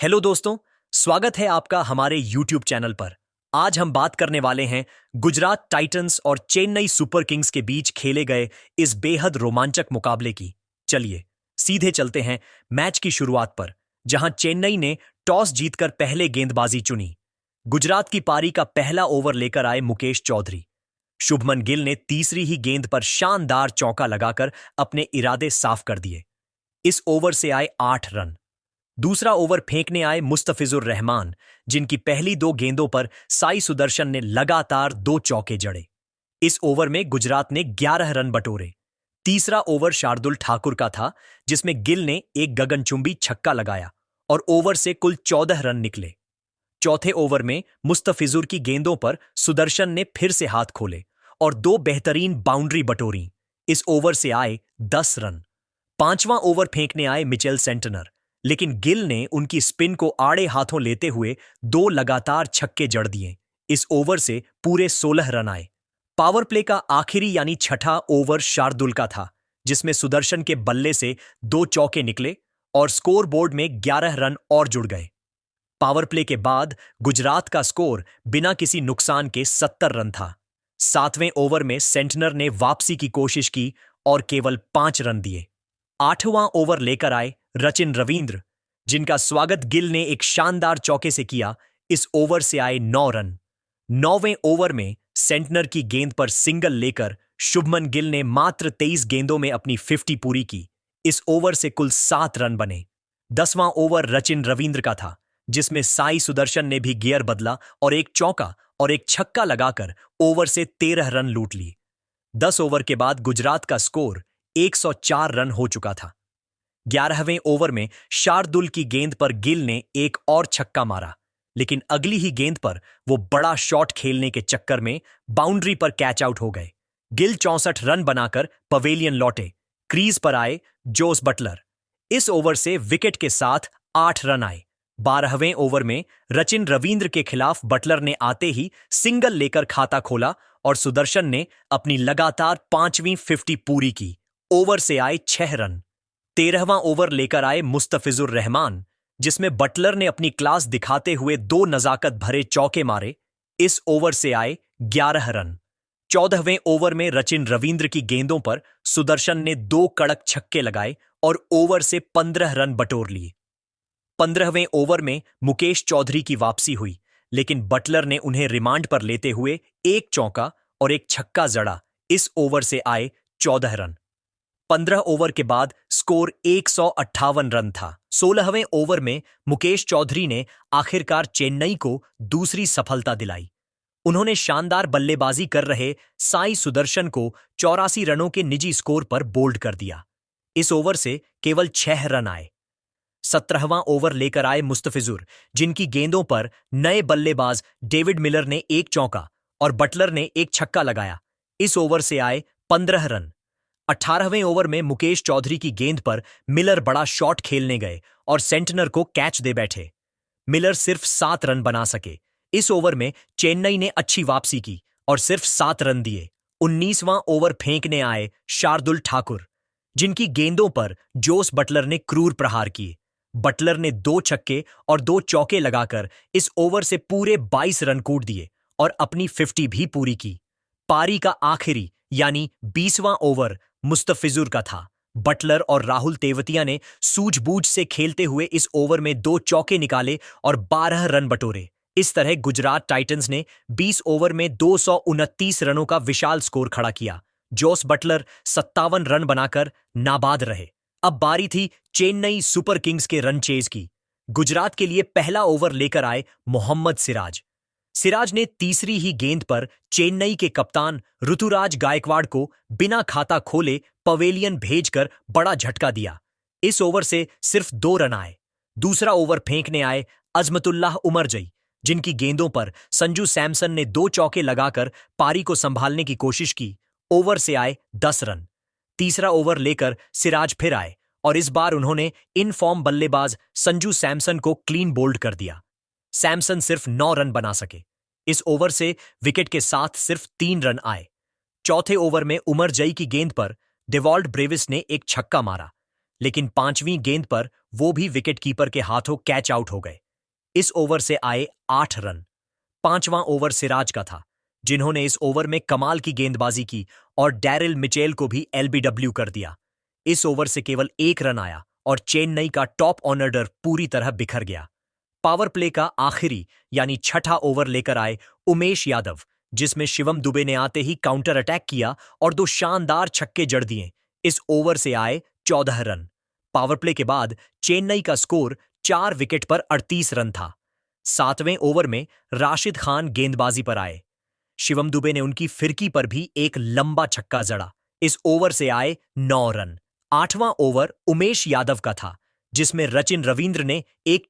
Hello दोस्तों, स्वागत है आपका हमारे YouTube चैनल पर। आज हम बात करने वाले हैं गुजरात टाइटंस और चेन्नई सुपर किंग्स के बीच खेले गए इस बेहद रोमांचक मुकाबले की। चलिए सीधे चलते हैं मैच की शुरुआत पर, जहां चेन्नई ने टॉस जीतकर पहले गेंदबाजी चुनी। गुजरात की पारी का पहला ओवर लेकर आए मुकेश चौधरी। शुभमन गिल ने तीसरी ही गेंद पर शानदार चौका लगाकर अपने इरादे साफ कर दिए। इस ओवर से आए 8 रन। दूसरा ओवर फेंकने आए मुस्तफिजुर रहमान, जिनकी पहली 2 गेंदों पर साई सुदर्शन ने लगातार 2 चौके जड़े। इस ओवर में गुजरात ने 11 रन बटोरे। तीसरा ओवर शार्दुल ठाकुर का था, जिसमें गिल ने एक गगनचुंबी छक्का लगाया और ओवर से कुल 14 रन निकले। चौथे ओवर में मुस्तफिजुर की गेंदों पर सुदर्शन ने फिर से हाथ खोले और 2 बेहतरीन बाउंड्री बटोरी। इस ओवर से आए 10 रन। पांचवां ओवर फेंकने आए मिचेल सेंटनर, लेकिन गिल ने उनकी स्पिन को आड़े हाथों लेते हुए 2 लगातार छक्के जड़ दिए। इस ओवर से पूरे 16 रन आए। पावर प्ले का आखिरी यानी छठा ओवर शार्दुल का था, जिसमें सुदर्शन के बल्ले से 2 चौके निकले और स्कोर बोर्ड में 11 रन और जुड़ गए। पावर प्ले के बाद गुजरात का स्कोर बिना किसी नुकसान के 70 रन था। 7वें ओवर में सेंटनर ने वापसी की कोशिश की और केवल 5 रन दिए। 8वां ओवर लेकर आए रचिन रवींद्र, जिनका स्वागत गिल ने एक शानदार चौके से किया। इस ओवर से आए 9 रन। 9वें ओवर में सेंटनर की गेंद पर सिंगल लेकर शुभमन गिल ने मात्र 23 गेंदों में अपनी 50 पूरी की। इस ओवर से कुल 7 रन बने। 10वां ओवर रचिन रवींद्र का था, जिसमें साई सुदर्शन ने भी गियर बदला और एक चौका और एक छक्का लगाकर ओवर से 13 रन लूट लिए। 10 ओवर के बाद गुजरात का स्कोर 104 रन हो चुका था। 11वें ओवर में शार्दुल की गेंद पर गिल ने एक और छक्का मारा, लेकिन अगली ही गेंद पर वो बड़ा शॉट खेलने के चक्कर में बाउंड्री पर कैच आउट हो गए। गिल 64 रन बनाकर पवेलियन लौटे। क्रीज पर आए जोस बटलर। इस ओवर से विकेट के साथ 8 रन आए। 12वें ओवर में रचिन रवींद्र के खिलाफ बटलर ने आते ही सिंगल लेकर खाता खोला और सुदर्शन ने अपनी लगातार 5वीं 50 पूरी की। ओवर से आए 6 रन। 13वां ओवर लेकर आए मुस्तफिजुर रहमान, जिसमें बटलर ने अपनी क्लास दिखाते हुए 2 नजाकत भरे चौके मारे। इस ओवर से आए 11 रन। 14वें ओवर में रचिन रवींद्र की गेंदों पर सुदर्शन ने 2 कड़क छक्के लगाए और ओवर से 15 रन बटोर लिए। 15वें ओवर में मुकेश चौधरी की वापसी हुई, लेकिन बटलर ने उन्हें रिमांड पर लेते हुए एक चौका और एक छक्का जड़ा। इस ओवर से आए 14 रन। 15 ओवर के बाद स्कोर 158 रन था। 16वें ओवर में मुकेश चौधरी ने आखिरकार चेन्नई को दूसरी सफलता दिलाई। उन्होंने शानदार बल्लेबाजी कर रहे साई सुदर्शन को 84 रनों के निजी स्कोर पर बोल्ड कर दिया। इस ओवर से केवल 6 रन आए। 17वां ओवर लेकर आए मुस्तफिजुर, जिनकी गेंदों पर नए बल्लेबाज डेविड मिलर ने एक चौका और बटलर ने एक छक्का लगाया। इस ओवर से आए 15 रन। 18वें ओवर में मुकेश चौधरी की गेंद पर मिलर बड़ा शॉट खेलने गए और सेंटनर को कैच दे बैठे। मिलर सिर्फ 7 रन बना सके। इस ओवर में चेन्नई ने अच्छी वापसी की और सिर्फ 7 रन दिए। 19वां ओवर फेंकने आए शार्दुल ठाकुर, जिनकी गेंदों पर जोस बटलर ने क्रूर प्रहार किए। बटलर ने 2 छक्के और 2 चौके लगाकर इस ओवर से पूरे 22 रन कूट दिए और अपनी 50 भी पूरी की। पारी का आखिरी यानी 20वां ओवर मुस्तफिजुर का था। बटलर और राहुल तेवतिया ने सूझबूझ से खेलते हुए इस ओवर में 2 चौके निकाले और 12 रन बटोरे। इस तरह गुजरात टाइटंस ने 20 ओवर में 229 रनों का विशाल स्कोर खड़ा किया। जोस बटलर 57 रन बनाकर नाबाद रहे। अब बारी थी चेन्नई सुपर किंग्स के रन चेज की। गुजरात के लिए पहला ओवर लेकर आए मोहम्मद सिराज। सिराज ने तीसरी ही गेंद पर चेन्नई के कप्तान ऋतुराज गायकवाड़ को बिना खाता खोले पवेलियन भेजकर बड़ा झटका दिया। इस ओवर से सिर्फ 2 रन आए। दूसरा ओवर फेंकने आए अजमतुल्लाह उमरजई, जिनकी गेंदों पर संजू सैमसन ने 2 चौके लगाकर पारी को संभालने की कोशिश की। ओवर से आए 10 रन। तीसरा ओवर लेकर सिराज फिर आए और इस बार उन्होंने इन फॉर्म बल्लेबाज संजू सैमसन को क्लीन बोल्ड कर दिया। सैमसन सिर्फ 9 रन बना सके। इस ओवर से विकेट के साथ सिर्फ 3 रन आए। चौथे ओवर में उमरजई की गेंद पर डेवॉल्ट ब्रेविस ने एक छक्का मारा, लेकिन 5वीं गेंद पर वो भी विकेट कीपर के हाथों कैच आउट हो गए। इस ओवर से आए 8 रन। 5वां ओवर सिराज का था, जिन्होंने इस ओवर में कमाल की गेंदबाजी की और डैरिल मिचेल को भी एलबीडब्ल्यू कर दिया। इस ओवर से केवल 1 रन आया और चेन्नई का टॉप ऑर्डर पूरी तरह बिखर गया। पावर प्ले का आखिरी यानी छठा ओवर लेकर आए उमेश यादव, जिसमें शिवम दुबे ने आते ही काउंटर अटैक किया और 2 शानदार छक्के जड़ दिए। इस ओवर से आए 14 रन। पावर प्ले के बाद चेन्नई का स्कोर 4 विकेट पर 38 रन था। 7वें ओवर में राशिद खान गेंदबाजी पर आए। शिवम दुबे ने उनकी फिरकी पर भी एक लंबा छक्का जड़ा। इस ओवर से आए 9 रन। 8वां ओवर उमेश यादव का था, जिसमें रचिन रवींद्र ने एक